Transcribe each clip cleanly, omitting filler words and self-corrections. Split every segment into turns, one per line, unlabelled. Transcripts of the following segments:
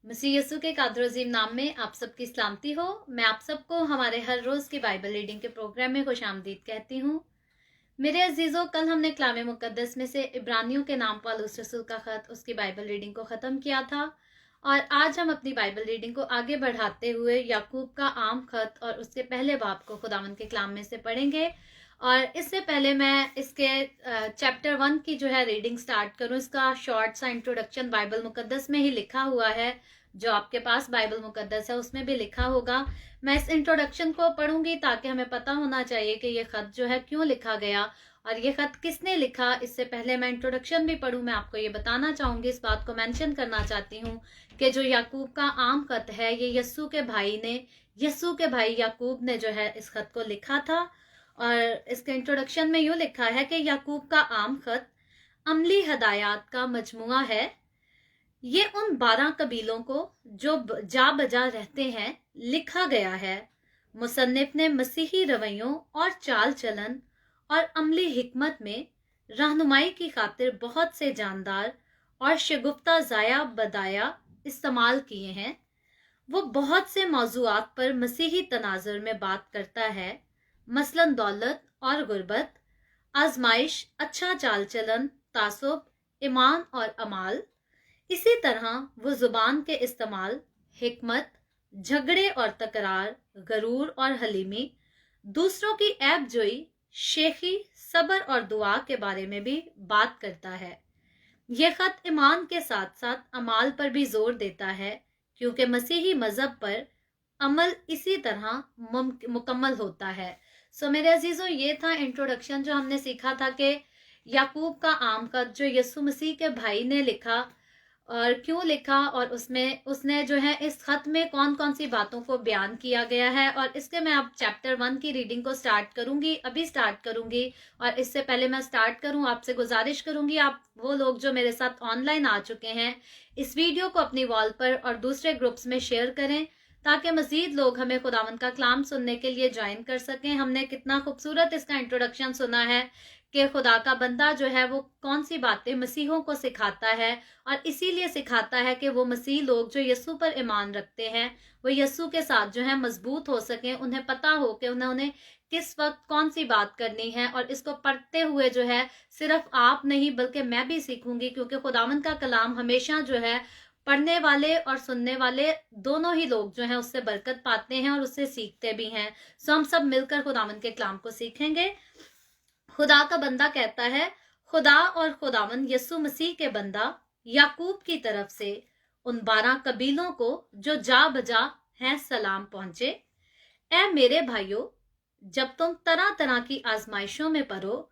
मसीह यीशु के कादर अजीम नाम में आप सबकी सलामती हो। मैं आप सबको हमारे हर रोज की बाइबल रीडिंग के प्रोग्राम में खुश आमदीद कहती हूँ। मेरे अजीजों, कल हमने कलाम मुकद्दस में से इब्रानियों के नाम पौलुस रसूल का खत, उसकी बाइबल रीडिंग को ख़त्म किया था और आज हम अपनी बाइबल रीडिंग को आगे बढ़ाते हुए याकूब का आम खत और उसके पहले बाब को खुदावंद के कलाम में से पढ़ेंगे। और इससे पहले मैं इसके चैप्टर 1 की जो है रीडिंग स्टार्ट करूं। इसका शॉर्ट सा इंट्रोडक्शन बाइबल मुकद्दस में ही लिखा हुआ है, जो आपके पास बाइबल मुकद्दस है उसमें भी लिखा होगा। मैं इस इंट्रोडक्शन को पढ़ूंगी ताकि हमें पता होना चाहिए कि ये खत जो है क्यों लिखा गया और ये खत किसने लिखा। इससे पहले मैं इंट्रोडक्शन भी पढ़ूं, मैं आपको ये बताना चाहूंगी, इस बात को मेंशन करना चाहती हूँ कि जो याकूब का आम खत है, ये यस्सू के भाई याकूब ने जो है इस खत को लिखा था। और इसके इंट्रोडक्शन में यूं लिखा है कि याकूब का आम खत अमली हदायत का मजमुआ है। ये उन 12 कबीलों को जो जा बजा रहते हैं लिखा गया है। मुसन्निफ ने मसीही रवैयों और चाल चलन और अमली हिकमत में रहनुमाई की खातिर बहुत से जानदार और शगुफ्ता ज़ाया बदाया इस्तेमाल किए हैं। वो बहुत से मौज़ूआत पर मसीही तनाजुर में बात करता है, मसलन दौलत और गुर्बत, आजमाइश, अच्छा चाल चलन, तासुब, ईमान और अमाल। इसी तरह वो जुबान के इस्तेमाल, हिकमत, झगड़े और तकरार, गरूर और हलीमी, दूसरों की ऐब जोई, शेखी, सब्र और दुआ के बारे में भी बात करता है। यह खत ईमान के साथ साथ अमाल पर भी जोर देता है, क्योंकि मसीही मजहब पर अमल इसी तरह मुकम्मल होता है। सो मेरे अजीजों, ये था इंट्रोडक्शन जो हमने सीखा था कि याकूब का आम खत जो यीशु मसीह के भाई ने लिखा और क्यों लिखा, और उसने जो है इस खत में कौन कौन सी बातों को बयान किया गया है। और इसके मैं अब चैप्टर 1 की रीडिंग को स्टार्ट करूंगी, अभी स्टार्ट करूंगी। और इससे पहले मैं स्टार्ट करूं, आपसे गुजारिश करूंगी, आप वो लोग जो मेरे साथ ऑनलाइन आ चुके हैं, इस वीडियो को अपनी वॉल पर और दूसरे ग्रुप्स में शेयर करें ताकि मजीद लोग हमें खुदावंद का कलाम सुनने के लिए ज्वाइन कर सकें। हमने कितना खूबसूरत इसका इंट्रोडक्शन सुना है कि खुदा का बंदा जो है वो कौन सी बातें मसीहों को सिखाता है, और इसीलिए सिखाता है कि वो मसीह लोग जो यस्सू पर ईमान रखते हैं वो यस्सू के साथ जो है मजबूत हो सकें, उन्हें पता हो कि उन्होंने किस वक्त कौन सी बात करनी है। और इसको पढ़ते हुए जो है सिर्फ आप नहीं बल्कि मैं भी सीखूंगी, क्योंकि खुदावंद का कलाम हमेशा जो है पढ़ने वाले और सुनने वाले दोनों ही लोग जो हैं उससे बरकत पाते हैं और उससे सीखते भी हैं। सो हम सब मिलकर खुदावंद के कलाम को सीखेंगे। खुदा का बंदा कहता है, खुदा और खुदावंद यस्सु मसीह के बंदा याकूब की तरफ से उन 12 कबीलों को जो जा बजा हैं सलाम पहुंचे। ऐ मेरे भाइयों, जब तुम तरह तरह की आजमाइशों में पड़ो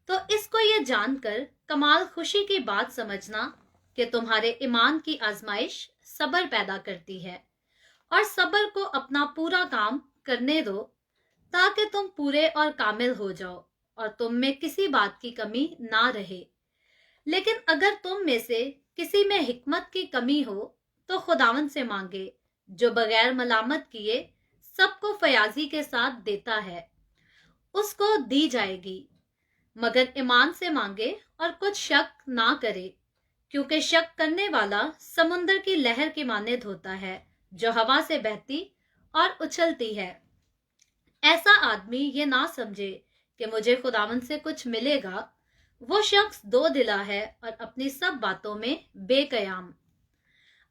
तो इसको ये जानकर कमाल खुशी की बात समझना कि तुम्हारे ईमान की आजमाइश सब्र पैदा करती है, और सब्र को अपना पूरा काम करने दो ताकि तुम पूरे और कामिल हो जाओ और तुम में किसी बात की कमी ना रहे। लेकिन अगर तुम में से किसी में हिकमत की कमी हो तो खुदावंद से मांगे, जो बगैर मलामत किए सबको फयाजी के साथ देता है, उसको दी जाएगी। मगर ईमान से मांगे और कुछ शक ना करे, क्योंकि शक करने वाला समुंदर की लहर की मानद होता है जो हवा से बहती और उछलती है। ऐसा आदमी ये ना समझे कि मुझे खुदावंद से कुछ मिलेगा। वो शख्स दो दिला है और अपनी सब बातों में बेकयाम।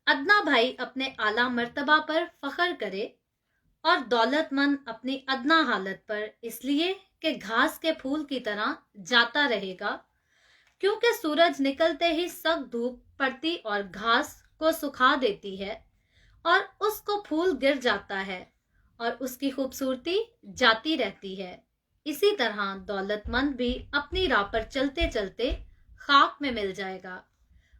अदना भाई अपने आला मर्तबा पर फख्र करे और दौलतमंद अपनी अदना हालत पर, इसलिए कि घास के फूल की तरह जाता रहेगा, क्योंकि सूरज निकलते ही सख्त धूप पड़ती और घास को सुखा देती है और उसको फूल गिर जाता है और उसकी खूबसूरती जाती रहती है। इसी तरह दौलतमंद भी अपनी राह पर चलते चलते खाक में मिल जाएगा।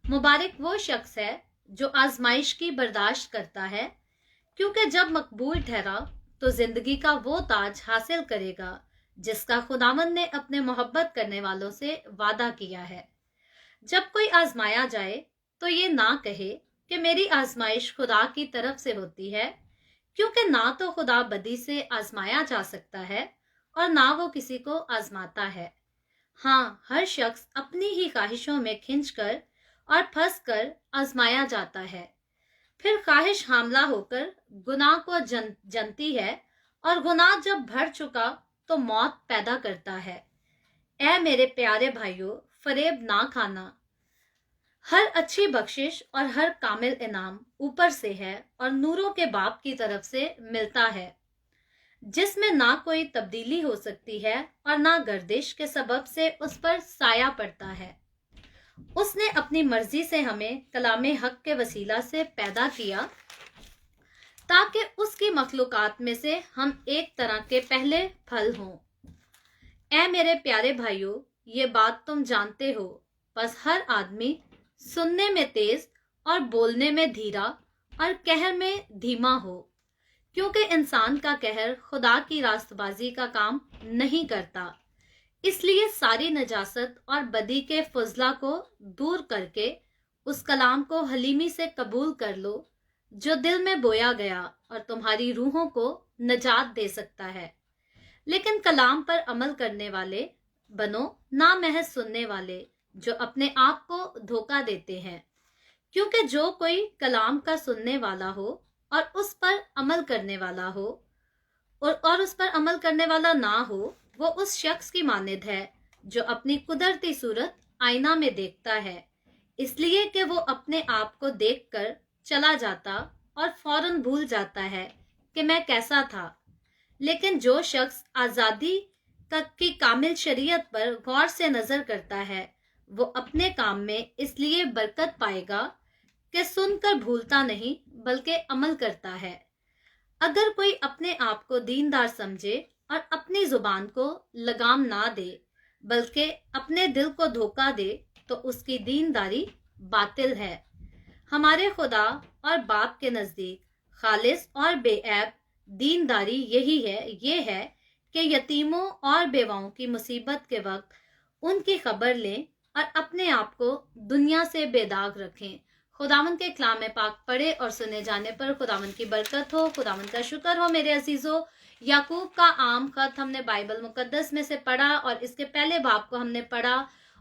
मुबारक वो शख्स है जो आजमाइश की बर्दाश्त करता है, क्योंकि जब मकबूल ठहरा तो जिंदगी का वो ताज हासिल करेगा जिसका खुदावंद ने अपने मोहब्बत करने वालों से वादा किया है। जब कोई आजमाया जाए तो ये ना कहे कि मेरी आजमाइश खुदा की तरफ से होती है, क्योंकि ना तो खुदा बदी से आजमाया जा सकता है और ना वो किसी को आजमाता है। हाँ, हर शख्स अपनी ही ख्वाहिशों में खिंचकर और फंस कर आजमाया जाता है, फिर ख्वाहिश हामला होकर गुनाह को जनती है, और गुनाह जब भर चुका तो मौत पैदा करता है। ऐ मेरे प्यारे भाइयों, फरेब ना खाना। हर अच्छी बख्शिश और हर कामिल इनाम ऊपर से है और नूरों के बाप की तरफ से मिलता है, जिसमें ना कोई तब्दीली हो सकती है और ना गर्दिश के सबब से उस पर साया पड़ता है। उसने अपनी मर्जी से हमें कलामे हक के वसीला से पैदा किया, ताकि उसकी मखलूकात में से हम एक तरह के पहले फल हों। ऐ मेरे प्यारे भाइयों, ये बात तुम जानते हो, बस हर आदमी सुनने में तेज और बोलने में धीरा और कहर में धीमा हो, क्योंकि इंसान का कहर खुदा की रास्तबाजी का काम नहीं करता। इसलिए सारी नजासत और बदी के फजला को दूर करके उस कलाम को हलीमी से कबूल कर लो जो दिल में बोया गया और तुम्हारी रूहों को नजात दे सकता है। लेकिन कलाम पर अमल करने वाले बनो, ना महज सुनने वाले जो अपने आप को धोखा देते हैं, क्योंकि जो कोई कलाम का सुनने वाला हो और उस पर अमल करने वाला हो और उस पर अमल करने वाला ना हो, वो उस शख्स की मानिद है जो अपनी कुदरती सूरत आईना में देखता है, इसलिए कि वो अपने आप को देखकर चला जाता और फौरन भूल जाता है कि मैं कैसा था। लेकिन जो शख्स आजादी की कामिल शरीयत पर गौर से नजर करता है, वो अपने काम में इसलिए बरकत पाएगा कि सुनकर भूलता नहीं बल्कि अमल करता है। अगर कोई अपने आप को दीनदार समझे और अपनी जुबान को लगाम ना दे बल्कि अपने दिल को धोखा दे, तो उसकी दीनदारी बातिल है। हमारे खुदा और बाप के नजदीक खालिस और बेऐब दीनदारी ये है कि यतीमों और बेवाओं की मुसीबत के वक्त उनकी खबर लें और अपने आप को दुनिया से बेदाग रखें। खुदावंद के कलाम पाक पढ़े और सुने जाने पर खुदावंद की बरकत हो। खुदावंद का शुक्र हो मेरे अजीजों। याकूब का आम खत हमने बाइबल मुकद्दस में से पढ़ा और इसके पहले बाब को हमने पढ़ा,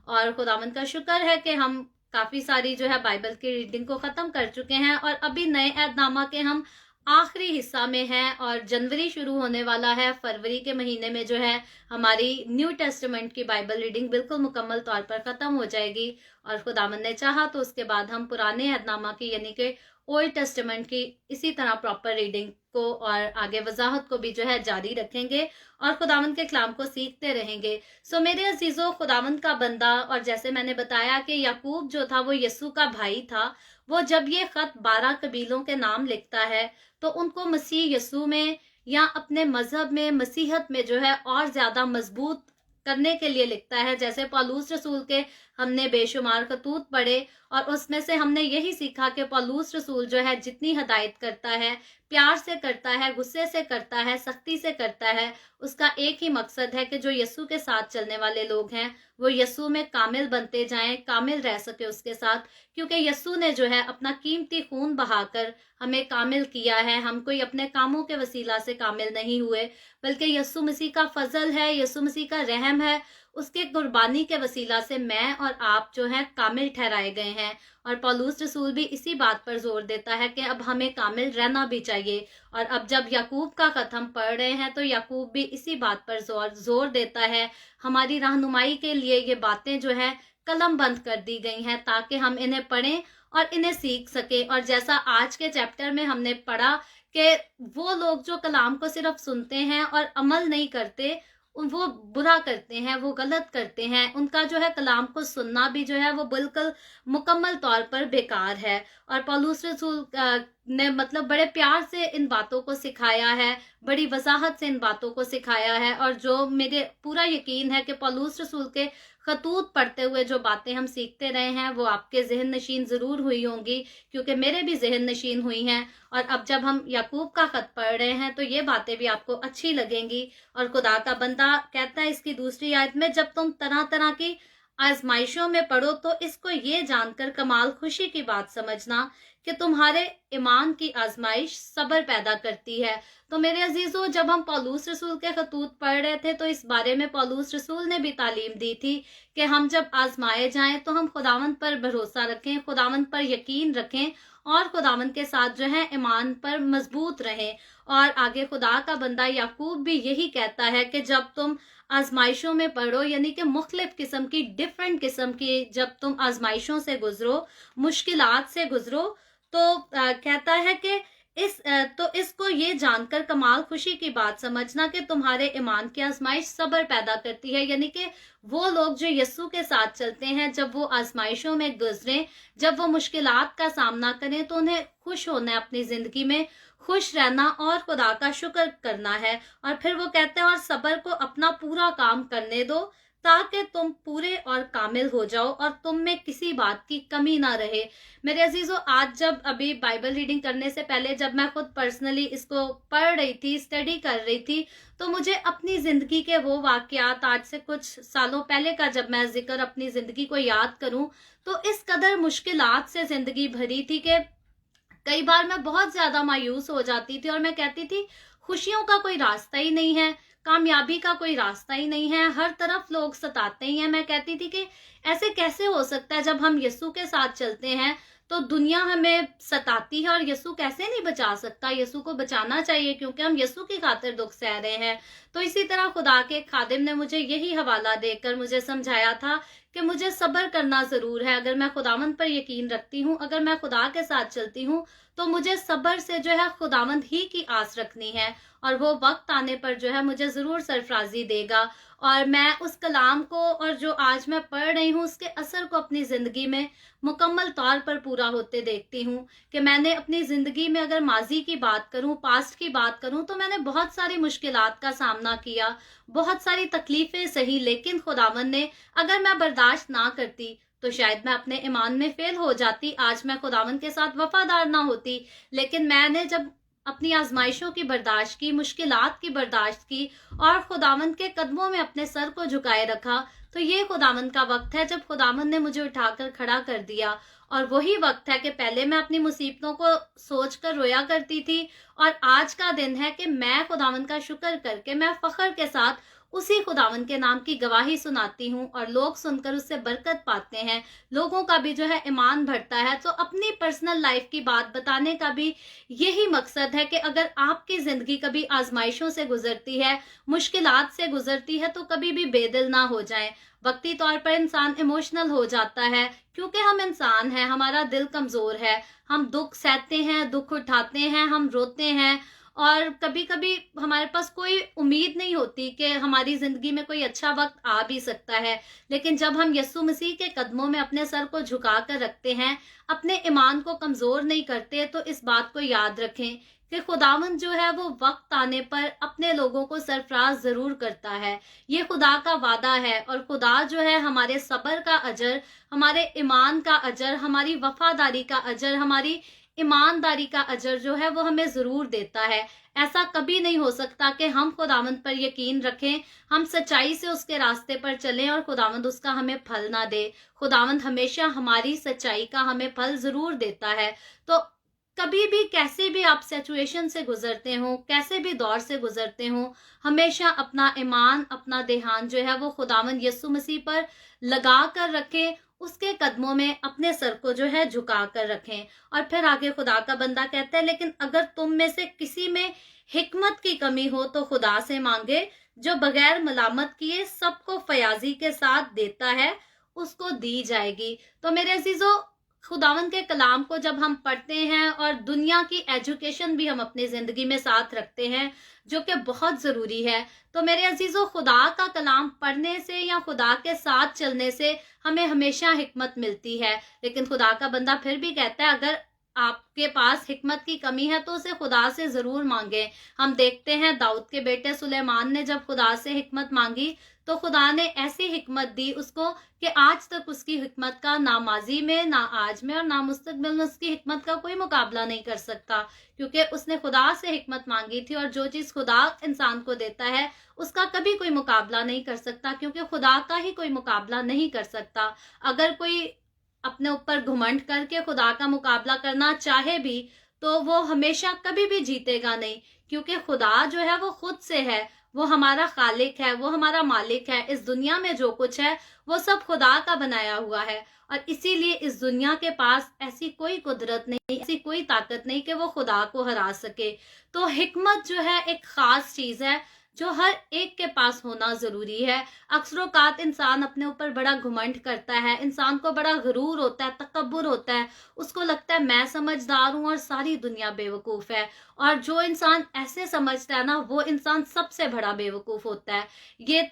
और खुदावंद का शुक्र है कि हम काफी सारी जो है बाइबल की रीडिंग को खत्म कर चुके हैं और अभी नए अहदनामा के हम आखिरी हिस्सा में हैं और जनवरी शुरू होने वाला है। फरवरी के महीने में जो है हमारी न्यू टेस्टामेंट की बाइबल रीडिंग बिल्कुल मुकम्मल तौर पर खत्म हो जाएगी, और खुदावंद ने चाहा तो उसके बाद हम पुराने अहदनामा की यानी कि ओल्ड टेस्टामेंट की इसी तरह प्रॉपर रीडिंग को और आगे वजाहत को भी जो है जारी रखेंगे और खुदावंद के कलाम को सीखते रहेंगे। सो मेरे अजीजों, खुदावंद का बंदा, और जैसे मैंने बताया कि याकूब जो था वो यस्सू का भाई था, वो जब ये खत 12 कबीलों के नाम लिखता है तो उनको मसीह यस्सू में या अपने मजहब में मसीहत में जो है और ज्यादा मजबूत करने के लिए लिखता है। जैसे पौलुस रसूल के हमने बेशुमार खतूत पढ़े और उसमें से हमने यही सीखा कि पौलुस रसूल जो है जितनी हदायत करता है, प्यार से करता है, गुस्से से करता है, सख्ती से करता है, उसका एक ही मकसद है कि जो यस्सू के साथ चलने वाले लोग हैं वो यस्सू में कामिल बनते जाएं, कामिल रह सके उसके साथ, क्योंकि यस्सू ने जो है अपना कीमती खून बहाकर हमें कामिल किया है। हम कोई अपने कामों के वसीला से कामिल नहीं हुए, बल्कि यस्सू मसीह का फजल है, यस्सू मसीह का रहम है, उसके कुर्बानी के वसीला से मैं और आप जो हैं कामिल ठहराए गए हैं। और पौलुस रसूल भी इसी बात पर जोर देता है कि अब हमें कामिल रहना भी चाहिए। और अब जब याकूब का खत हम पढ़ रहे हैं तो याकूब भी इसी बात पर जोर देता है। हमारी रहनुमाई के लिए ये बातें जो है कलम बंद कर दी गई हैं ताकि हम इन्हें पढ़ें और इन्हें सीख सके। और जैसा आज के चैप्टर में हमने पढ़ा कि वो लोग जो कलाम को सिर्फ सुनते हैं और अमल नहीं करते, वो बुरा करते हैं, वो गलत करते हैं, उनका जो है कलाम को सुनना भी जो है वो बिल्कुल मुकम्मल तौर पर बेकार है। और पौलुस रसूल ने मतलब बड़े प्यार से इन बातों को सिखाया है, बड़ी वजाहत से इन बातों को सिखाया है। और जो मेरे पूरा यकीन है कि पौलुस रसूल के खतूत पढ़ते हुए जो बातें हम सीखते रहे हैं वो आपके जहन नशीन जरूर हुई होंगी, क्योंकि मेरे भी जहन नशीन हुई हैं। और अब जब हम याकूब का खत पढ़ रहे हैं तो ये बातें भी आपको अच्छी लगेंगी। और खुदा का बंदा कहता है इसकी दूसरी आयत में, जब तुम तरह तरह की आजमाइशों में पढ़ो तो इसको ये जानकर कमाल खुशी की बात समझना कि तुम्हारे ईमान की आजमाइश सब्र पैदा करती है। तो मेरे अजीजों, जब हम पौलुस रसूल के खतूत पढ़ रहे थे तो इस बारे में पौलुस रसूल ने भी तालीम दी थी कि हम जब आजमाए जाएं तो हम खुदावंद पर भरोसा रखें, खुदावंद पर यकीन रखें और खुदावंद के साथ जो है ईमान पर मजबूत रहें। और आगे खुदा का बंदा याकूब भी यही कहता है कि जब तुम आजमाइशों में पड़ो, यानी कि मुख्तलिफ किस्म की, डिफरेंट किस्म की जब तुम आजमाइशों से गुजरो, मुश्किलात से गुजरो, तो कहता है कि तो इसको ये जानकर कमाल खुशी की बात समझना कि तुम्हारे ईमान की आजमाइश सब्र पैदा करती है। यानी कि वो लोग जो यीशु के साथ चलते हैं, जब वो आजमाइशों में गुजरें, जब वो मुश्किलात का सामना करें, तो उन्हें खुश होना है, अपनी जिंदगी में खुश रहना और खुदा का शुक्र करना है। और फिर वो कहते हैं और सब्र को अपना पूरा काम करने दो, ताकि तुम पूरे और कामिल हो जाओ और तुम में किसी बात की कमी ना रहे। मेरे अजीजों, आज जब अभी बाइबल रीडिंग करने से पहले जब मैं खुद पर्सनली इसको पढ़ रही थी, स्टडी कर रही थी, तो मुझे अपनी जिंदगी के वो वाकयात, आज से कुछ सालों पहले का जब मैं जिक्र अपनी जिंदगी को याद करूं, तो इस कदर मुश्किलात से जिंदगी भरी थी कि कई बार मैं बहुत ज्यादा मायूस हो जाती थी और मैं कहती थी खुशियों का कोई रास्ता ही नहीं है, कामयाबी का कोई रास्ता ही नहीं है, हर तरफ लोग सताते ही हैं। मैं कहती थी कि ऐसे कैसे हो सकता है, जब हम यीशु के साथ चलते हैं तो दुनिया हमें सताती है और यीशु कैसे नहीं बचा सकता। यीशु को बचाना चाहिए क्योंकि हम यीशु की खातिर दुख सह रहे हैं। तो इसी तरह खुदा के खादिम ने मुझे यही हवाला देकर मुझे समझाया था कि मुझे सब्र करना जरूर है। अगर मैं खुदावंद पर यकीन रखती हूँ, अगर मैं खुदा के साथ चलती हूँ, तो मुझे सब्र से जो है खुदावंद ही की आस रखनी है और वो वक्त आने पर जो है मुझे जरूर सरफराजी देगा। और मैं उस कलाम को और जो आज मैं पढ़ रही हूँ उसके असर को अपनी जिंदगी में मुकम्मल तौर पर पूरा होते देखती हूँ कि मैंने अपनी जिंदगी में, अगर माजी की बात करूँ, पास्ट की बात करूँ, तो मैंने बहुत सारी मुश्किलात का सामना किया, बहुत सारी तकलीफें सही, लेकिन खुदावंद ने, अगर मैं बर्दाश्त ना करती तो शायद मैं अपने ईमान में फेल हो जाती, आज मैं खुदावंद के साथ वफादार ना होती। लेकिन मैंने जब अपनी आजमाइशों की बर्दाश्त की, मुश्किलात की बर्दाश्त की और खुदावंद के कदमों में अपने सर को झुकाए रखा, तो ये खुदावंद का वक्त है जब खुदावंद ने मुझे उठाकर खड़ा कर दिया। और वही वक्त है कि पहले मैं अपनी मुसीबतों को सोचकर रोया करती थी और आज का दिन है कि मैं खुदावंद का शुक्र करके मैं फख्र के साथ उसी खुदावंद के नाम की गवाही सुनाती हूँ और लोग सुनकर उससे बरकत पाते हैं, लोगों का भी जो है ईमान बढ़ता है। तो अपनी पर्सनल लाइफ की बात बताने का भी यही मकसद है कि अगर आपकी जिंदगी कभी आजमाइशों से गुजरती है, मुश्किलात से गुजरती है, तो कभी भी बेदिल ना हो जाएं। वक्ती तौर पर इंसान इमोशनल हो जाता है क्योंकि हम इंसान हैं, हमारा दिल कमजोर है, हम दुख सहते हैं, दुख उठाते हैं, हम रोते हैं और कभी कभी हमारे पास कोई उम्मीद नहीं होती कि हमारी जिंदगी में कोई अच्छा वक्त आ भी सकता है। लेकिन जब हम यीशु मसीह के कदमों में अपने सर को झुका कर रखते हैं, अपने ईमान को कमजोर नहीं करते, तो इस बात को याद रखें कि खुदावंद जो है वो वक्त आने पर अपने लोगों को सरफराज जरूर करता है। ये खुदा का वादा है और खुदा जो है हमारे सब्र का अजर, हमारे ईमान का अजर, हमारी वफादारी का अजर, हमारी ईमानदारी का अजर जो है वो हमें जरूर देता है। ऐसा कभी नहीं हो सकता कि हम खुदावंद पर यकीन रखें, हम सच्चाई से उसके रास्ते पर चलें और खुदावंद उसका हमें फल ना दे। खुदावंद हमेशा हमारी सच्चाई का हमें फल जरूर देता है। तो कभी भी, कैसे भी आप सिचुएशन से गुजरते हो, कैसे भी दौर से गुजरते हो, हमेशा अपना ईमान, अपना ध्यान जो है वो खुदावंद यीशु मसीह पर लगा कर रखें, उसके कदमों में अपने सर को जो है झुका कर रखें। और फिर आगे खुदा का बंदा कहता है, लेकिन अगर तुम में से किसी में हिकमत की कमी हो तो खुदा से मांगे, जो बगैर मलामत किए सबको फयाजी के साथ देता है, उसको दी जाएगी। तो मेरे अजीजों, खुदावंद के कलाम को जब हम पढ़ते हैं और दुनिया की एजुकेशन भी हम अपनी जिंदगी में साथ रखते हैं, जो कि बहुत जरूरी है, तो मेरे अजीजों, खुदा का कलाम पढ़ने से या खुदा के साथ चलने से हमें हमेशा हिकमत मिलती है। लेकिन खुदा का बंदा फिर भी कहता है, अगर आपके पास हिकमत की कमी है तो उसे खुदा से जरूर मांगे। हम देखते हैं दाऊद के बेटे सुलेमान ने जब खुदा से हिकमत मांगी तो खुदा ने ऐसी हिकमत दी उसको कि आज तक उसकी हिकमत का ना माजी में, ना आज में और ना मुस्तकबिल में उसकी हिकमत का कोई मुकाबला नहीं कर सकता, क्योंकि उसने खुदा से हिकमत मांगी थी। और जो चीज खुदा इंसान को देता है उसका कभी कोई मुकाबला नहीं कर सकता, क्योंकि खुदा का ही कोई मुकाबला नहीं कर सकता। अगर कोई अपने ऊपर घुमंड करके खुदा का मुकाबला करना चाहे भी तो वो हमेशा कभी भी जीतेगा नहीं, क्योंकि खुदा जो है वो खुद से है, वो हमारा खालिक है, वो हमारा मालिक है। इस दुनिया में जो कुछ है वो सब खुदा का बनाया हुआ है, और इसीलिए इस दुनिया के पास ऐसी कोई कुदरत नहीं, ऐसी कोई ताकत नहीं कि वो खुदा को हरा सके। तो हिकमत जो है एक खास चीज है जो हर एक के पास होना जरूरी है। अक्सरोकात इंसान अपने ऊपर बड़ा घमंड करता है, इंसान को बड़ा गरूर होता है, तकब्बुर होता है, उसको लगता है मैं समझदार हूं और सारी दुनिया बेवकूफ है। और जो इंसान ऐसे समझता है ना, वो इंसान सबसे बड़ा बेवकूफ होता है। ये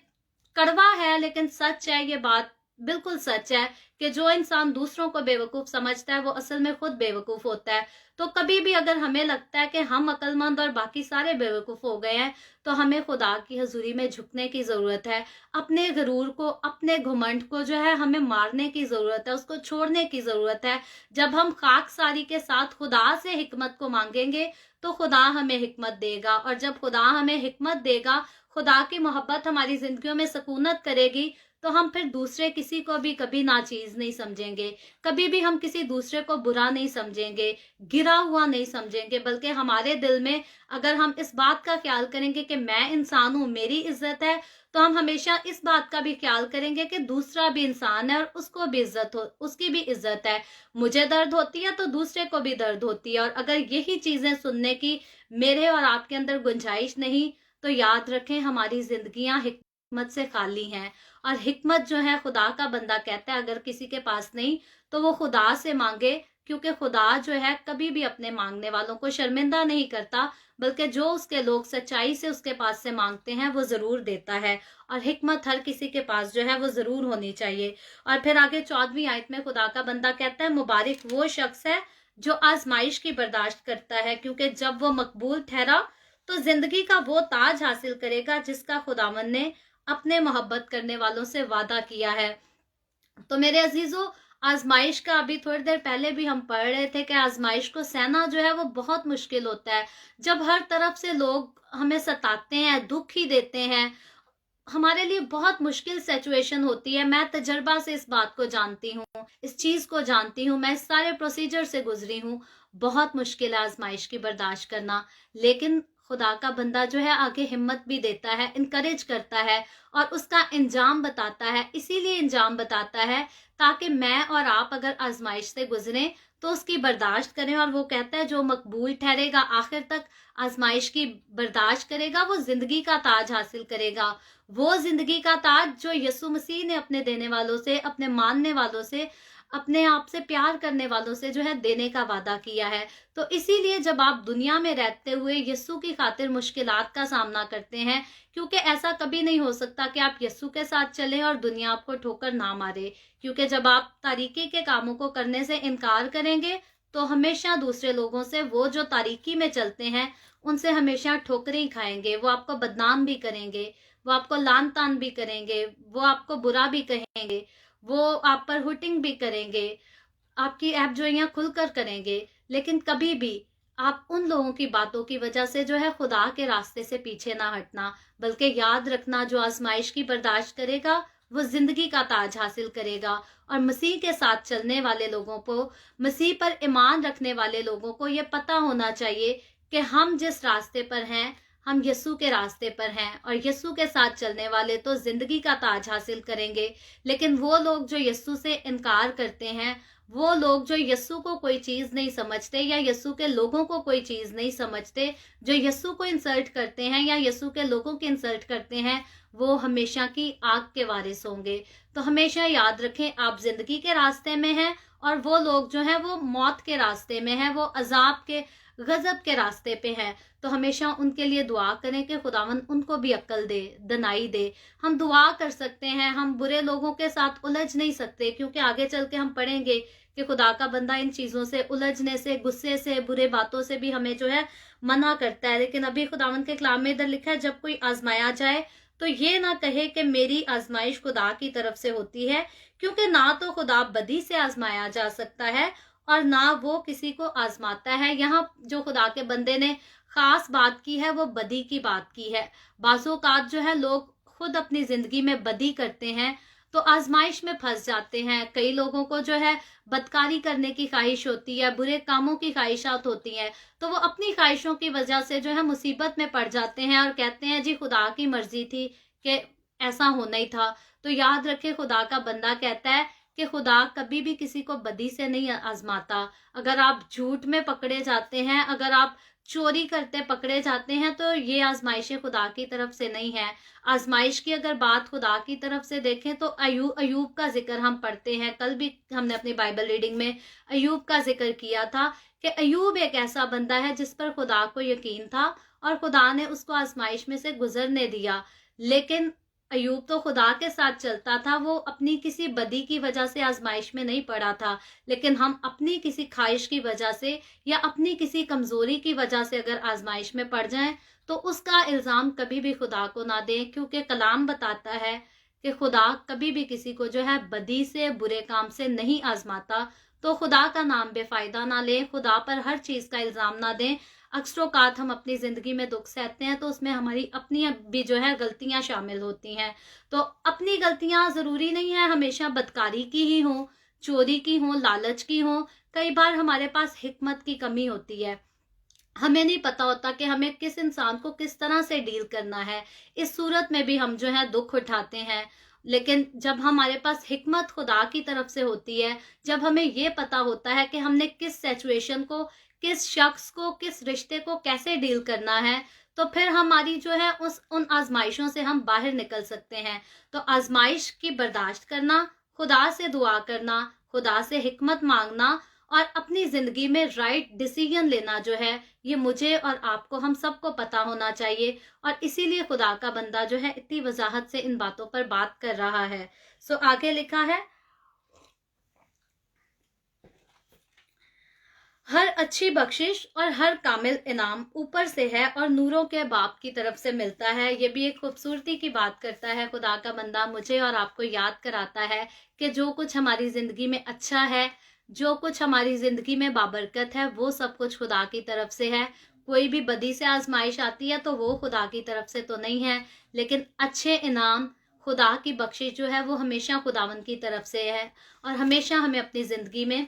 कड़वा है लेकिन सच है, ये बात बिल्कुल सच है कि जो इंसान दूसरों को बेवकूफ समझता है वो असल में खुद बेवकूफ होता है। तो कभी भी अगर हमें लगता है कि हम अक्लमंद और बाकी सारे बेवकूफ हो गए हैं, तो हमें खुदा की हजूरी में झुकने की जरूरत है। अपने गरूर को, अपने घमंड को जो है हमें मारने की जरूरत है, उसको छोड़ने की जरूरत है। जब हम खाकसारी के साथ खुदा से हिकमत को मांगेंगे तो खुदा हमें हिकमत देगा, और जब खुदा हमें हिकमत देगा, खुदा की मोहब्बत हमारी जिंदगियों में सकूनत करेगी, तो हम फिर दूसरे किसी को भी कभी नाचीज नहीं समझेंगे, कभी भी हम किसी दूसरे को बुरा नहीं समझेंगे, गिरा हुआ नहीं समझेंगे, बल्कि हमारे दिल में अगर हम इस बात का ख्याल करेंगे कि मैं इंसान हूं, मेरी इज्जत है, तो हम हमेशा इस बात का भी ख्याल करेंगे कि दूसरा भी इंसान है और उसको भी इज्जत हो, उसकी भी इज्जत है। मुझे दर्द होती है तो दूसरे को भी दर्द होती है, और अगर यही चीजें सुनने की मेरे और आपके अंदर गुंजाइश नहीं, तो याद रखें हमारी जिंदगियां हिकमत से खाली हैं। और हिकमत जो है, खुदा का बंदा कहता है अगर किसी के पास नहीं तो वो खुदा से मांगे, क्योंकि खुदा जो है कभी भी अपने मांगने वालों को शर्मिंदा नहीं करता, बल्कि जो उसके लोग सच्चाई से उसके पास से मांगते हैं वो जरूर देता है। और हिकमत हर किसी के पास जो है वो जरूर होनी चाहिए। और फिर आगे 14वीं आयत में खुदा का बंदा कहता है, मुबारक वो शख्स है जो आजमाइश की बर्दाश्त करता है, क्योंकि जब वो मकबूल ठहरा तो जिंदगी का वो ताज हासिल करेगा जिसका खुदावन ने अपने मोहब्बत करने वालों से वादा किया है। तो मेरे अजीजों, आजमाइश का अभी थोड़ी देर पहले भी हम पढ़ रहे थे कि आजमाइश को सहना जो है वो बहुत मुश्किल होता है। जब हर तरफ से लोग हमें सताते हैं, दुख ही देते हैं, हमारे लिए बहुत मुश्किल सिचुएशन होती है। मैं तजर्बा से इस बात को जानती हूँ, इस चीज को जानती हूँ, मैं इस सारे प्रोसीजर से गुजरी हूँ। बहुत मुश्किल है आजमाइश की बर्दाश्त करना, लेकिन खुदा का बंदा जो है आगे हिम्मत भी देता है, इनकरेज करता है और उसका इंजाम बताता है। इसीलिए इंजाम बताता है ताकि मैं और आप अगर आजमाइश से गुजरें तो उसकी बर्दाश्त करें। और वो कहता है जो मकबूल ठहरेगा, आखिर तक आजमाइश की बर्दाश्त करेगा, वो जिंदगी का ताज हासिल करेगा। वो जिंदगी का ताज जो यीशु मसीह ने अपने देने वालों से, अपने मानने वालों से, अपने आप से प्यार करने वालों से जो है देने का वादा किया है। तो इसीलिए जब आप दुनिया में रहते हुए यीशु की खातिर मुश्किलात का सामना करते हैं, क्योंकि ऐसा कभी नहीं हो सकता कि आप यीशु के साथ चलें और दुनिया आपको ठोकर ना मारे, क्योंकि जब आप तारीकी के कामों को करने से इनकार करेंगे तो हमेशा दूसरे लोगों से, वो जो तारीकी में चलते हैं उनसे हमेशा ठोकरें खाएंगे। वो आपको बदनाम भी करेंगे, वो आपको लान तान भी करेंगे, वो आपको बुरा भी कहेंगे, वो आप पर हुटिंग भी करेंगे, आपकी ऐबजोइयां खुलकर करेंगे। लेकिन कभी भी आप उन लोगों की बातों की वजह से जो है खुदा के रास्ते से पीछे ना हटना, बल्कि याद रखना जो आजमाइश की बर्दाश्त करेगा वो जिंदगी का ताज हासिल करेगा। और मसीह के साथ चलने वाले लोगों को, मसीह पर ईमान रखने वाले लोगों को ये पता होना चाहिए कि हम जिस रास्ते पर हैं, हम यीशु के रास्ते पर हैं, और यीशु के साथ चलने वाले तो जिंदगी का ताज हासिल करेंगे। लेकिन वो लोग जो यीशु से इनकार करते हैं, वो लोग जो यीशु को कोई चीज नहीं समझते या यीशु के लोगों को कोई चीज नहीं समझते, जो यीशु को इंसल्ट करते हैं या यीशु के लोगों की इंसल्ट करते हैं, वो हमेशा की आग के वारिस होंगे। तो हमेशा याद रखें आप जिंदगी के रास्ते में हैं, और वो लोग जो हैं वो मौत के रास्ते में हैं, वो अजाब के, गजब के रास्ते पे हैं। तो हमेशा उनके लिए दुआ करें कि खुदावन उनको भी अक्ल दे, दनाई दे। हम दुआ कर सकते हैं, हम बुरे लोगों के साथ उलझ नहीं सकते, क्योंकि आगे चल के हम पढ़ेंगे कि खुदा का बंदा इन चीजों से उलझने से, गुस्से से, बुरे बातों से भी हमें जो है मना करता है। लेकिन अभी खुदावन के कलाम में इधर लिखा है, जब कोई आजमाया जाए तो ये ना कहे कि मेरी आजमाइश खुदा की तरफ से होती है, क्योंकि ना तो खुदा बदी से आजमाया जा सकता है और ना वो किसी को आजमाता है। यहाँ जो खुदा के बंदे ने खास बात की है वो बदी की बात की है। बाज़ोकात जो है लोग खुद अपनी जिंदगी में बदी करते हैं, तो आजमाइश में फंस जाते हैं। कई लोगों को जो है बदकारी करने की ख्वाहिश होती है, बुरे कामों की ख्वाहिशात होती हैं, तो वो अपनी ख्वाहिशों की वजह से जो है मुसीबत में पड़ जाते हैं और कहते हैं जी खुदा की मर्जी थी कि ऐसा होना ही था। तो याद रखे, खुदा का बंदा कहता है कि खुदा कभी भी किसी को बदी से नहीं आजमाता। अगर आप झूठ में पकड़े जाते हैं, अगर आप चोरी करते पकड़े जाते हैं, तो ये आजमाइशें खुदा की तरफ से नहीं है। आजमाइश की अगर बात खुदा की तरफ से देखें तो अयूब का जिक्र हम पढ़ते हैं, कल भी हमने अपनी बाइबल रीडिंग में अयूब का जिक्र किया था कि अयूब एक ऐसा बंदा है जिस पर खुदा को यकीन था और खुदा ने उसको आजमाइश में से गुजरने दिया। लेकिन अयूब तो खुदा के साथ चलता था, वो अपनी किसी बदी की वजह से आजमाइश में नहीं पड़ा था। लेकिन हम अपनी किसी ख्वाहिश की वजह से या अपनी किसी कमजोरी की वजह से अगर आजमाइश में पड़ जाएं तो उसका इल्जाम कभी भी खुदा को ना दें, क्योंकि कलाम बताता है कि खुदा कभी भी किसी को जो है बदी से, बुरे काम से नहीं आजमाता। तो खुदा का नाम बेफायदा ना लें, खुदा पर हर चीज का इल्जाम ना दें। अक्सरोकात हम अपनी जिंदगी में दुख सहते हैं तो उसमें हमारी अपनी भी जो है गलतियां शामिल होती हैं। तो अपनी गलतियां जरूरी नहीं है हमेशा बदकारी की ही हो, चोरी की हो, लालच की हो। कई बार हमारे पास हिकमत की कमी होती है, हमें नहीं पता होता कि हमें किस इंसान को किस तरह से डील करना है। इस सूरत में भी हम जो है दुख उठाते हैं। लेकिन जब हमारे पास हिकमत खुदा की तरफ से होती है, जब हमें ये पता होता है कि हमने किस सिचुएशन को, किस शख्स को, किस रिश्ते को कैसे डील करना है, तो फिर हमारी जो है उन आजमाइशों से हम बाहर निकल सकते हैं। तो आजमाइश की बर्दाश्त करना, खुदा से दुआ करना, खुदा से हिकमत मांगना और अपनी जिंदगी में राइट डिसीजन लेना जो है, ये मुझे और आपको, हम सबको पता होना चाहिए। और इसीलिए खुदा का बंदा जो है इतनी वजाहत से इन बातों पर बात कर रहा है। सो आगे लिखा है, हर अच्छी बख्शिश और हर कामिल इनाम ऊपर से है और नूरों के बाप की तरफ से मिलता है। ये भी एक खूबसूरती की बात करता है। खुदा का बंदा मुझे और आपको याद कराता है कि जो कुछ हमारी जिंदगी में अच्छा है, जो कुछ हमारी जिंदगी में बाबरकत है, वो सब कुछ खुदा की तरफ से है। कोई भी बदी से आजमाइश आती है तो वो खुदा की तरफ से तो नहीं है, लेकिन अच्छे इनाम, खुदा की बख्शिश जो है वो हमेशा खुदावन की तरफ से है। और हमेशा हमें अपनी जिंदगी में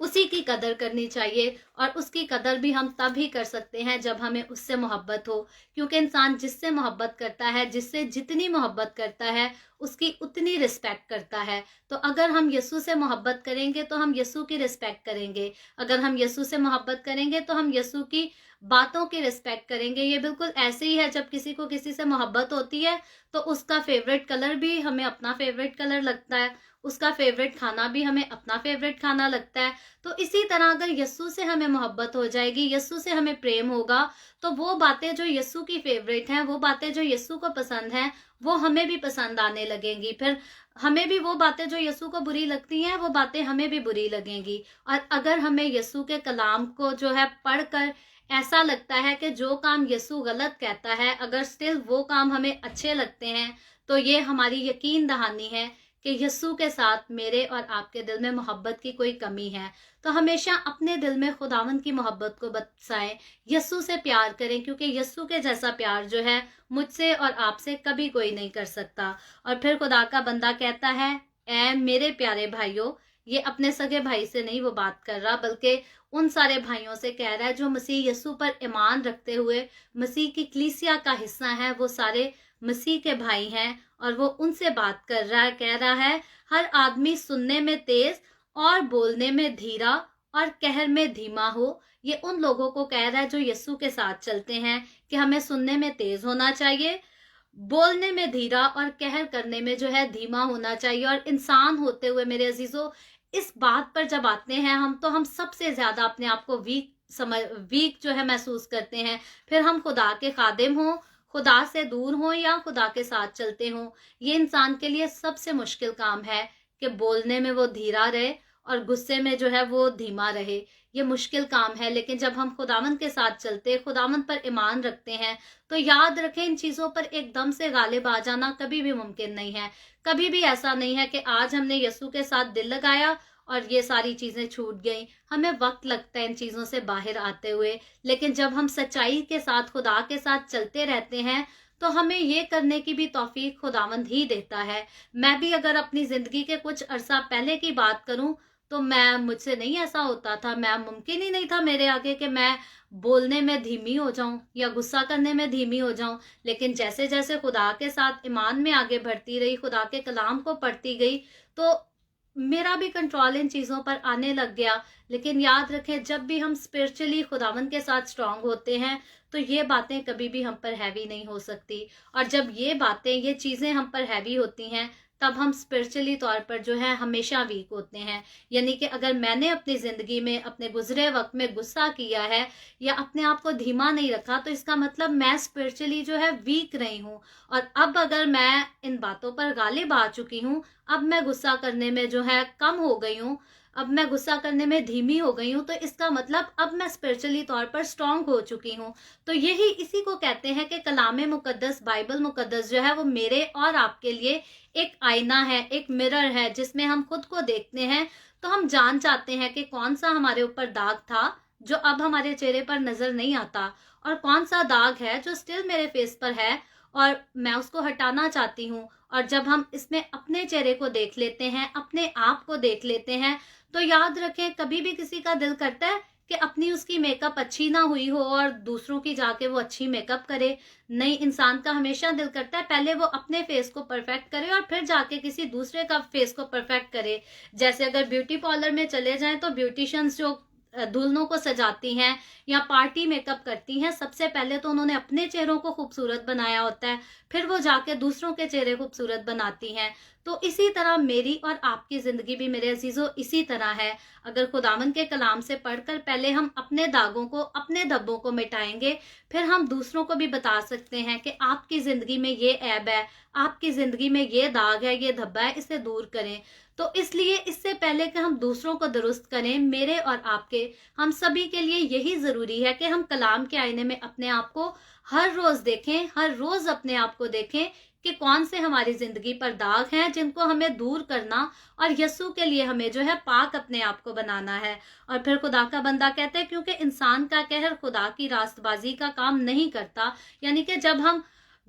उसी की कदर करनी चाहिए। और उसकी कदर भी हम तब ही कर सकते हैं जब हमें उससे मोहब्बत हो, क्योंकि इंसान जिससे मोहब्बत करता है, जिससे जितनी मोहब्बत करता है, उसकी उतनी रिस्पेक्ट करता है। तो अगर हम यीशु से मोहब्बत करेंगे तो हम यीशु की रिस्पेक्ट करेंगे। अगर हम यीशु से मोहब्बत करेंगे तो हम यीशु की बातों की रिस्पेक्ट करेंगे। ये बिल्कुल ऐसे ही है, जब किसी को किसी से मोहब्बत होती है तो उसका फेवरेट कलर भी हमें अपना फेवरेट कलर लगता है, उसका फेवरेट खाना भी हमें अपना फेवरेट खाना लगता है। तो इसी तरह अगर यीशु से हमें मोहब्बत हो जाएगी, यीशु से हमें प्रेम होगा, तो वो बातें जो यीशु की फेवरेट हैं, वो बातें जो यीशु को पसंद हैं, वो हमें भी पसंद आने लगेंगी। फिर हमें भी वो बातें जो यीशु को बुरी लगती हैं, वो बातें हमें भी बुरी लगेंगी। और अगर हमें यीशु के कलाम को जो है पढ़कर ऐसा लगता है कि जो काम यीशु गलत कहता है, अगर स्टिल वो काम हमें अच्छे लगते हैं, तो ये हमारी यकीन दहानी है कि यीशु के साथ मेरे और आपके दिल में मोहब्बत की कोई कमी है। तो हमेशा अपने दिल में खुदावंद की मोहब्बत को बसाएं, यीशु से प्यार करें, क्योंकि यीशु के जैसा प्यार जो है मुझसे और आपसे कभी कोई नहीं कर सकता। और फिर खुदा का बंदा कहता है, ऐ मेरे प्यारे भाइयों, ये अपने सगे भाई से नहीं वो बात कर रहा, बल्कि उन सारे भाइयों से कह रहा है जो मसीह यीशु पर ईमान रखते हुए मसीह की कलीसिया का हिस्सा है। वो सारे मसीह के भाई हैं और वो उनसे बात कर रहा है, कह रहा है, हर आदमी सुनने में तेज और बोलने में धीरा और कहर में धीमा हो। ये उन लोगों को कह रहा है जो यीशु के साथ चलते हैं कि हमें सुनने में तेज होना चाहिए, बोलने में धीरा और कहर करने में जो है धीमा होना चाहिए। और इंसान होते हुए मेरे अजीजों, इस बात पर जब आते हैं हम, तो हम सबसे ज्यादा अपने आप को वीक जो है महसूस करते हैं। फिर हम खुदा के खादिम हों, खुदा से दूर हों या खुदा के साथ चलते हों, ये इंसान के लिए सबसे मुश्किल काम है कि बोलने में वो धीरा रहे और गुस्से में जो है वो धीमा रहे। ये मुश्किल काम है। लेकिन जब हम खुदावंद के साथ चलते, खुदावंद पर ईमान रखते हैं, तो याद रखें, इन चीजों पर एकदम से गालिब आ जाना कभी भी मुमकिन नहीं है। कभी भी ऐसा नहीं है कि आज हमने यीशु के साथ दिल लगाया और ये सारी चीजें छूट गई। हमें वक्त लगता है इन चीजों से बाहर आते हुए, लेकिन जब हम सच्चाई के साथ खुदा के साथ चलते रहते हैं तो हमें ये करने की भी तौफीक खुदावंद ही देता है। मैं भी अगर अपनी ज़िंदगी के कुछ अरसा पहले की बात करूं तो मुझसे नहीं ऐसा होता था, मुमकिन ही नहीं था मेरे आगे कि मैं बोलने में धीमी हो जाऊं या गुस्सा करने में धीमी हो जाऊं। लेकिन जैसे जैसे खुदा के साथ ईमान में आगे बढ़ती रही, खुदा के कलाम को पढ़ती गई, तो मेरा भी कंट्रोल इन चीज़ों पर आने लग गया। लेकिन याद रखें, जब भी हम स्पिरिचुअली खुदावंद के साथ स्ट्रांग होते हैं तो ये बातें कभी भी हम पर हैवी नहीं हो सकती। और जब ये बातें, ये चीज़ें हम पर हैवी होती हैं, तब हम स्पिरिचुअली तौर पर जो है हमेशा वीक होते हैं। यानी कि अगर मैंने अपनी ज़िंदगी में अपने गुजरे वक्त में गुस्सा किया है या अपने आप को धीमा नहीं रखा, तो इसका मतलब मैं स्पिरिचुअली जो है वीक रही हूँ। और अब अगर मैं इन बातों पर गालिब आ चुकी हूँ, अब मैं गुस्सा करने में जो है कम हो गई हूँ, अब मैं गुस्सा करने में धीमी हो गई हूँ, तो इसका मतलब अब मैं स्पिरिचुअली तौर पर स्ट्रांग हो चुकी हूँ। तो यही इसी को कहते हैं कि कलाम मुकद्दस, बाइबल मुकद्दस जो है वो मेरे और आपके लिए एक आईना है, एक मिरर है, जिसमें हम खुद को देखते हैं तो हम जान जाते हैं कि कौन सा हमारे ऊपर दाग था जो अब हमारे चेहरे पर नजर नहीं आता, और कौन सा दाग है जो स्टिल मेरे फेस पर है और मैं उसको हटाना चाहती हूँ। और जब हम इसमें अपने चेहरे को देख लेते हैं, अपने आप को देख लेते हैं, तो याद रखें, कभी भी किसी का दिल करता है कि अपनी उसकी मेकअप अच्छी ना हुई हो और दूसरों की जाके वो अच्छी मेकअप करे। नहीं, इंसान का हमेशा दिल करता है पहले वो अपने फेस को परफेक्ट करे और फिर जाके किसी दूसरे का फेस को परफेक्ट करे। जैसे अगर ब्यूटी पार्लर में चले जाएं तो ब्यूटिशियंस जो दुल्हनों को सजाती हैं या पार्टी मेकअप करती हैं, सबसे पहले तो उन्होंने अपने चेहरों को खूबसूरत बनाया होता है, फिर वो जाके दूसरों के चेहरे खूबसूरत बनाती हैं। तो इसी तरह मेरी और आपकी जिंदगी भी मेरे अजीजों इसी तरह है। अगर खुदावंद के कलाम से पढ़कर पहले हम अपने दागों को, अपने धब्बों को मिटाएंगे, फिर हम दूसरों को भी बता सकते हैं कि आपकी जिंदगी में ये ऐब है, आपकी जिंदगी में ये दाग है, ये धब्बा है, इसे दूर करें। तो इसलिए इससे पहले कि हम दूसरों को दुरुस्त करें, मेरे और आपके, हम सभी के लिए यही जरूरी है कि हम कलाम के आईने में अपने आप को हर रोज देखें, हर रोज अपने आप को देखें कि कौन से हमारी जिंदगी पर दाग हैं जिनको हमें दूर करना और यस्सु के लिए हमें जो है पाक अपने आप को बनाना है। और फिर खुदा का बंदा कहता है, क्योंकि इंसान का कहर खुदा की रास्तबाजी का काम नहीं करता। यानी कि जब हम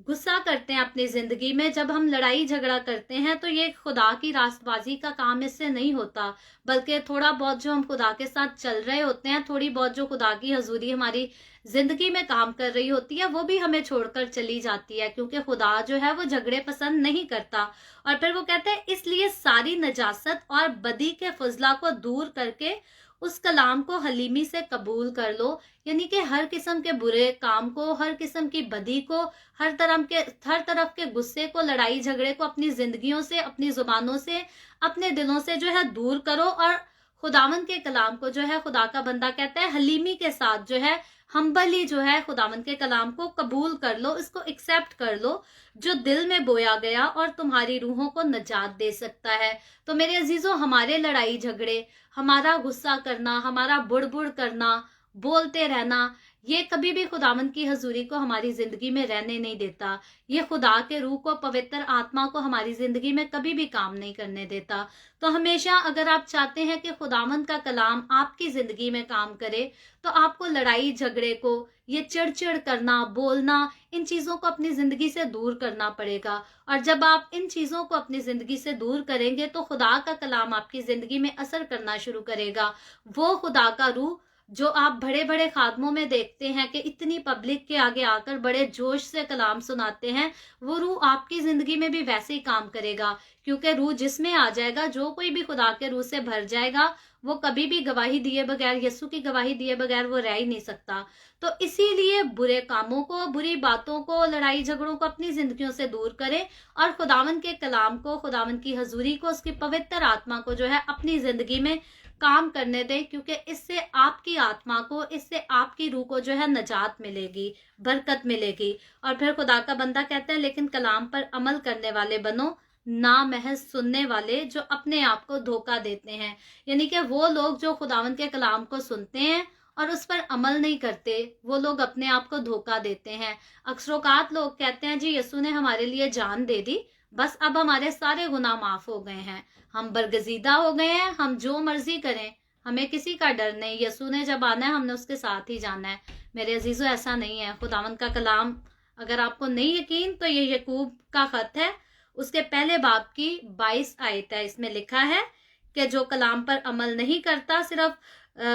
गुस्सा करते हैं अपनी जिंदगी में, जब हम लड़ाई झगड़ा करते हैं, तो ये खुदा की रास्तबाजी का काम इससे नहीं होता, बल्कि थोड़ा बहुत जो हम खुदा के साथ चल रहे होते हैं, थोड़ी बहुत जो खुदा की हजूरी हमारी जिंदगी में काम कर रही होती है, वो भी हमें छोड़कर चली जाती है, क्योंकि खुदा जो है वो झगड़े पसंद नहीं करता। और फिर वो कहते हैं, इसलिए सारी नजासत और बदी के फजला को दूर करके उस कलाम को हलीमी से कबूल कर लो। यानी कि हर किस्म के बुरे काम को, हर किस्म की बदी को, हर तरफ के गुस्से को, लड़ाई झगड़े को अपनी जिंदगियों से, अपनी जुबानों से, अपने दिलों से जो है दूर करो। और खुदावंद के कलाम को जो है, खुदा का बंदा कहता है, हलीमी के साथ जो है, हम्बली जो है, खुदावंद के कलाम को कबूल कर लो, इसको एक्सेप्ट कर लो, जो दिल में बोया गया और तुम्हारी रूहों को नजात दे सकता है। तो मेरे अजीजों, हमारे लड़ाई झगड़े, हमारा गुस्सा करना, हमारा बुड़बुड़ करना, बोलते रहना, ये कभी भी खुदावंद की हजूरी को हमारी जिंदगी में रहने नहीं देता। ये खुदा के रूह को, पवित्र आत्मा को हमारी जिंदगी में कभी भी काम नहीं करने देता। तो हमेशा अगर आप चाहते हैं कि खुदावंद का कलाम आपकी जिंदगी में काम करे, तो आपको लड़ाई झगड़े को, ये चिड़चिड़ करना, बोलना, इन चीजों को अपनी जिंदगी से दूर करना पड़ेगा। और जब आप इन चीजों को अपनी जिंदगी से दूर करेंगे, तो खुदा का कलाम आपकी जिंदगी में असर करना शुरू करेगा। वो खुदा का रूह जो आप बड़े बड़े खादमों में देखते हैं कि इतनी पब्लिक के आगे आकर बड़े जोश से कलाम सुनाते हैं, वो रूह आपकी जिंदगी में भी वैसे ही काम करेगा। क्योंकि रूह जिसमें आ जाएगा, जो कोई भी खुदा के रूह से भर जाएगा, वो कभी भी गवाही दिए बगैर, यीशु की गवाही दिए बगैर वो रह ही नहीं सकता। तो इसीलिए बुरे कामों को, बुरी बातों को, लड़ाई झगड़ों को अपनी जिंदगियों से दूर करें और खुदावंद के कलाम को, खुदावंद की हजूरी को, उसकी पवित्र आत्मा को जो है अपनी जिंदगी में काम करने दें। क्योंकि इससे आपकी आत्मा को, इससे आपकी रूह को जो है नजात मिलेगी, बरकत मिलेगी। और फिर खुदा का बंदा कहता है, लेकिन कलाम पर अमल करने वाले बनो, ना महज सुनने वाले जो अपने आप को धोखा देते हैं। यानी कि वो लोग जो खुदावंद के कलाम को सुनते हैं और उस पर अमल नहीं करते, वो लोग अपने आप को धोखा देते हैं। अक्सरोकात लोग कहते हैं, जी यीशु ने हमारे लिए जान दे दी, बस अब हमारे सारे गुनाह माफ हो गए हैं, हम बरगजीदा हो गए हैं, हम जो मर्जी करें, हमें किसी का डर नहीं, यीशु ने जब आना है हमने उसके साथ ही जाना है। मेरे अजीजों, ऐसा नहीं है। खुदावंद का कलाम अगर आपको नहीं यकीन तो ये याकूब का खत है, उसके पहले बाब की 22 आयत है। इसमें लिखा है कि जो कलाम पर अमल नहीं करता, सिर्फ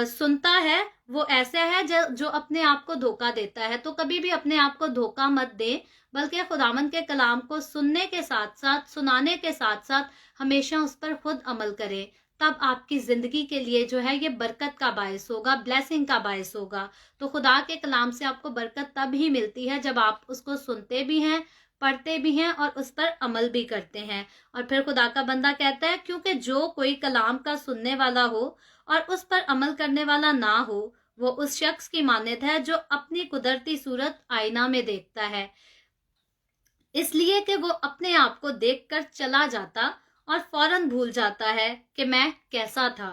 सुनता है, वो ऐसा है जो अपने आप को धोखा देता है। तो कभी भी अपने आप को धोखा मत दें, बल्कि खुदावंद के कलाम को सुनने के साथ साथ, सुनाने के साथ साथ हमेशा उस पर खुद अमल करें। तब आपकी जिंदगी के लिए जो है ये बरकत का बायस होगा, ब्लेसिंग का बायस होगा। तो खुदा के कलाम से आपको बरकत तब ही मिलती है जब आप उसको सुनते भी हैं, पढ़ते भी हैं और उस पर अमल भी करते हैं। और फिर खुदा का बंदा कहता है, क्योंकि जो कोई कलाम का सुनने वाला हो और उस पर अमल करने वाला ना हो, वो उस शख्स की मानद है जो अपनी कुदरती सूरत आईना में देखता है, इसलिए कि वो अपने आप को देखकर चला जाता और फौरन भूल जाता है कि मैं कैसा था।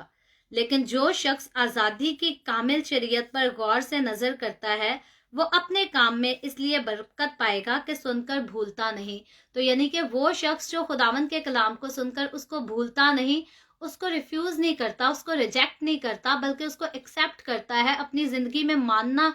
लेकिन जो शख्स आजादी की कामिल शरीयत पर गौर से नजर करता है, वो अपने काम में इसलिए बरकत पाएगा कि सुनकर भूलता नहीं। तो यानी कि वो शख्स जो खुदावंद के कलाम को सुनकर उसको भूलता नहीं, उसको रिफ्यूज नहीं करता, उसको रिजेक्ट नहीं करता, बल्कि उसको एक्सेप्ट करता है, अपनी जिंदगी में मानना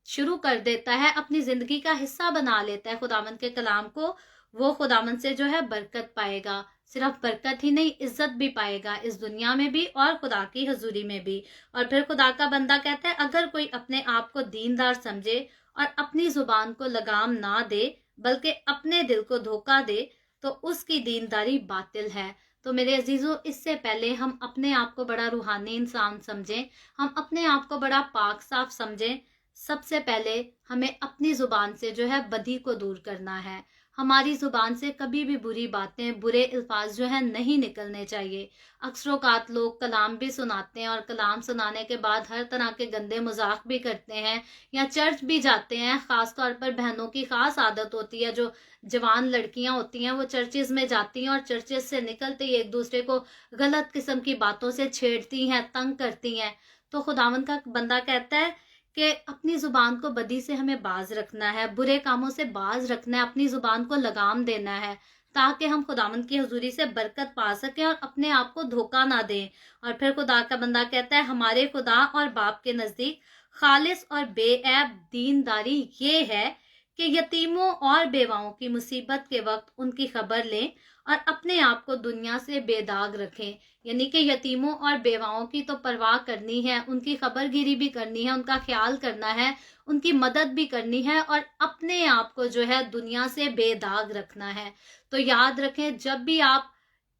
शुरू कर देता है, अपनी जिंदगी का हिस्सा बना लेता है खुदावंद के कलाम को, वो खुदावंद से जो है बरकत पाएगा। सिर्फ बरकत ही नहीं, इज्जत भी पाएगा, इस दुनिया में भी और खुदा की हजूरी में भी। और फिर खुदा का बंदा कहता है, अगर कोई अपने आप को दीनदार समझे और अपनी जुबान को लगाम ना दे, बल्कि अपने दिल को धोखा दे, तो उसकी दीनदारी बातिल है। तो मेरे अजीजों, इससे पहले हम अपने आप को बड़ा रूहानी इंसान समझें, हम अपने आप को बड़ा पाक साफ समझें, सबसे पहले हमें अपनी जुबान से जो है बदी को दूर करना है। हमारी जुबान से कभी भी बुरी बातें, बुरे अल्फाज जो है नहीं निकलने चाहिए। अक्सरोकात लोग कलाम भी सुनाते हैं और कलाम सुनाने के बाद हर तरह के गंदे मजाक भी करते हैं, या चर्च भी जाते हैं। खास तौर पर बहनों की खास आदत होती है, जो जवान लड़कियां होती हैं, वो चर्चेज में जाती हैं और चर्चेज से निकलते ही एक दूसरे को गलत किस्म की बातों से छेड़ती हैं, तंग करती हैं। तो खुदावंद का बंदा कहता है कि अपनी जुबान को बदी से हमें बाज रखना है, बुरे कामों से बाज रखना है, अपनी जुबान को लगाम देना है, ताकि हम खुदावंद की हजूरी से बरकत पा सकें और अपने आप को धोखा ना दें। और फिर खुदा का बंदा कहता है, हमारे खुदा और बाप के नजदीक खालिस और बेऐब दीनदारी ये है कि यतीमों और बेवाओं की मुसीबत के वक्त उनकी खबर लें और अपने आप को दुनिया से बेदाग रखें। यानी कि यतीमों और बेवाओं की तो परवाह करनी है, उनकी खबरगिरी भी करनी है, उनका ख्याल करना है, उनकी मदद भी करनी है और अपने आप को जो है दुनिया से बेदाग रखना है। तो याद रखें, जब भी आप,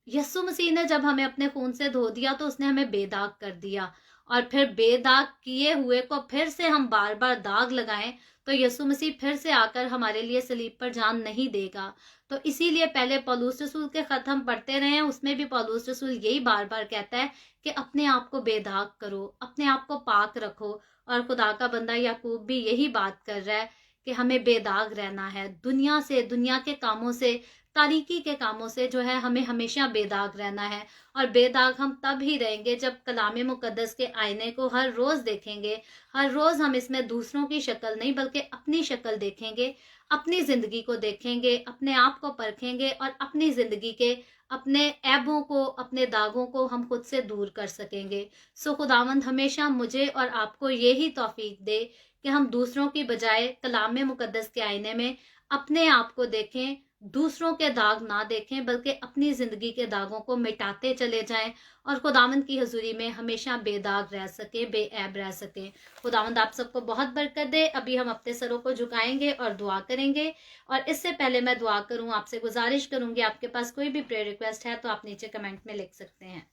यीशु मसीह ने जब हमें अपने खून से धो दिया तो उसने हमें बेदाग कर दिया, और फिर बेदाग किए हुए को फिर से हम बार बार दाग लगाएं तो यीशु मसीह फिर से आकर हमारे लिए सलीब पर जान नहीं देगा। तो इसीलिए पहले पौलुस रसूल के खत हम पढ़ते रहे हैं, उसमें भी पौलुस रसूल यही बार बार कहता है कि अपने आप को बेदाग करो, अपने आप को पाक रखो। और खुदा का बंदा याकूब भी यही बात कर रहा है कि हमें बेदाग रहना है, दुनिया से, दुनिया के कामों से, तारीकी के कामों से जो है हमें हमेशा बेदाग रहना है। और बेदाग हम तब ही रहेंगे जब कलाम मुकद्दस के आईने को हर रोज देखेंगे। हर रोज हम इसमें दूसरों की शक्ल नहीं बल्कि अपनी शक्ल देखेंगे, अपनी जिंदगी को देखेंगे, अपने आप को परखेंगे और अपनी जिंदगी के अपने ऐबों को, अपने दागों को हम खुद से दूर कर सकेंगे। सो खुदावंद हमेशा मुझे और आपको यही तौफीक दे कि हम दूसरों की बजाय कलाम मुकद्दस के आईने में अपने आप को देखें, दूसरों के दाग ना देखें, बल्कि अपनी जिंदगी के दागों को मिटाते चले जाएं और खुदावंद की हजूरी में हमेशा बेदाग रह सके, बेऐब रह सके। खुदावंद आप सबको बहुत बरकत दे। अभी हम अपने सरों को झुकाएंगे और दुआ करेंगे। और इससे पहले मैं दुआ करूं, आपसे गुजारिश करूंगी, आपके पास कोई भी प्रेयर रिक्वेस्ट है तो आप नीचे कमेंट में लिख सकते हैं।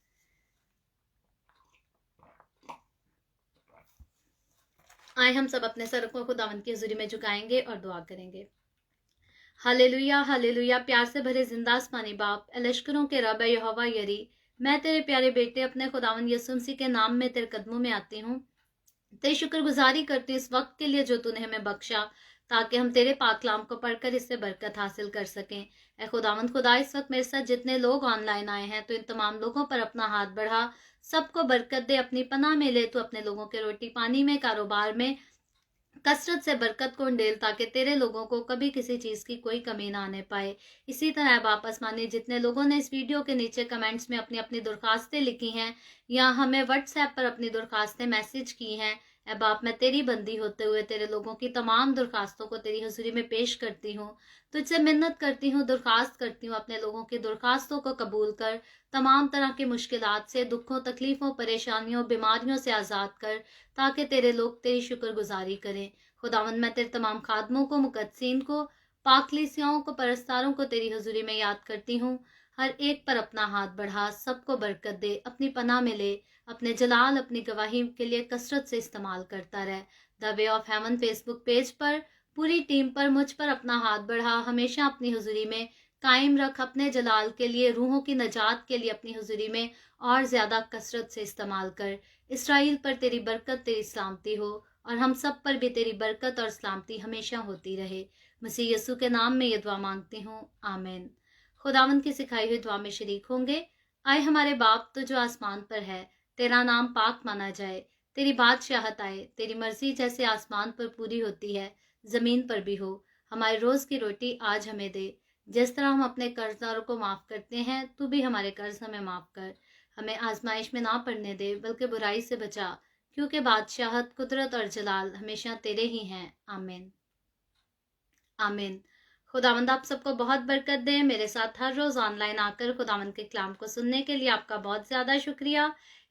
आए हम सब अपने सरों को खुदावंद की हजूरी में झुकाएंगे और दुआ करेंगे। Hallelujah, hallelujah. प्यार से भरे जिंदा आसमानी बाप, लश्करों के रब यहोवा यरी, मैं तेरे प्यारे बेटे अपने खुदावंद यीशु मसीह के नाम में तेरे कदमों में आती हूँ। तेरी शुक्रगुजारी करती हूँ इस वक्त के लिए जो तूने हमें बख्शा, ताकि हम तेरे पाक कलाम को पढ़कर इससे बरकत हासिल कर सकें। ऐ खुदावंद खुदा, इस वक्त मेरे साथ जितने लोग ऑनलाइन आए हैं, तो इन तमाम लोगों पर अपना हाथ बढ़ा, सबको बरकत दे, अपनी पनाह में ले। तो अपने लोगों के रोटी पानी में, कारोबार में कसरत से बरकत को ढेल, ताकि तेरे लोगों को कभी किसी चीज की कोई कमी ना आने पाए। इसी तरह बाप आसमानी, जितने लोगों ने इस वीडियो के नीचे कमेंट्स में अपनी अपनी दरखास्तें लिखी हैं या हमें व्हाट्सएप पर अपनी दरखास्तें मैसेज की हैं, اے باپ میں تیری بندی ہوتے ہوئے تیرے لوگوں کی تمام درخواستوں کو تیری حضوری میں پیش کرتی ہوں، تجھ سے منت کرتی ہوں، درخواست کرتی ہوں، اپنے لوگوں کی درخواستوں کو قبول کر، تمام طرح کی مشکلات سے، دکھوں، تکلیفوں، پریشانیوں، بیماریوں سے آزاد کر، تاکہ تیرے لوگ تیری شکر گزاری کریں۔ خداوند میں تیرے تمام خادموں کو، مقدسین کو، پاک کلیسیاؤں کو، پرستاروں کو تیری حضوری میں یاد کرتی ہوں۔ ہر ایک پر اپنا ہاتھ بڑھا، سب کو برکت دے، اپنی پناہ میں لے، اپنے جلال، اپنی گواہی کے لیے کثرت سے استعمال کرتا رہے۔ The way of heaven Facebook page پر پوری ٹیم پر مجھ پر اپنا ہاتھ بڑھا، ہمیشہ اپنی حضوری میں قائم رکھ، اپنے جلال کے لیے، روحوں کی نجات کے لیے اپنی حضوری میں اور زیادہ کثرت سے استعمال کر۔ اسرائیل پر تیری برکت، تیری سلامتی ہو، اور ہم سب پر بھی تیری برکت اور سلامتی ہمیشہ ہوتی رہے۔ مسیح یسوع کے نام میں یہ دعا مانگتی ہوں، آمین۔ خداوند کی سکھائی ہوئی دعا میں شریک ہوں گے۔ آئے ہمارے باپ تو جو آسمان پر ہے، تیرا نام پاک مانا جائے، تیری بادشاہت آئے، تیری مرضی جیسے آسمان پر پوری ہوتی ہے زمین پر بھی ہو۔ ہمارے روز کی روٹی آج ہمیں دے، جس طرح ہم اپنے قرض داروں کو معاف کرتے ہیں، تو بھی ہمارے قرض ہمیں معاف کر۔ ہمیں آزمائش میں نہ پڑنے دے، بلکہ برائی سے بچا، کیونکہ بادشاہت، قدرت اور جلال ہمیشہ تیرے ہی ہیں، آمین۔ آمین۔ خداوند آپ سب کو بہت برکت دے۔ میرے ساتھ ہر روز آن لائن آ کر خداوند کے کلام کو سننے کے لیے آپ کا بہت زیادہ شکریہ۔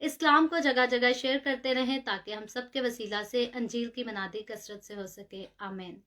اس کلام کو جگہ جگہ شیئر کرتے رہیں، تاکہ ہم سب کے وسیلہ سے انجیل کی منادی کثرت سے ہو سکے، آمین۔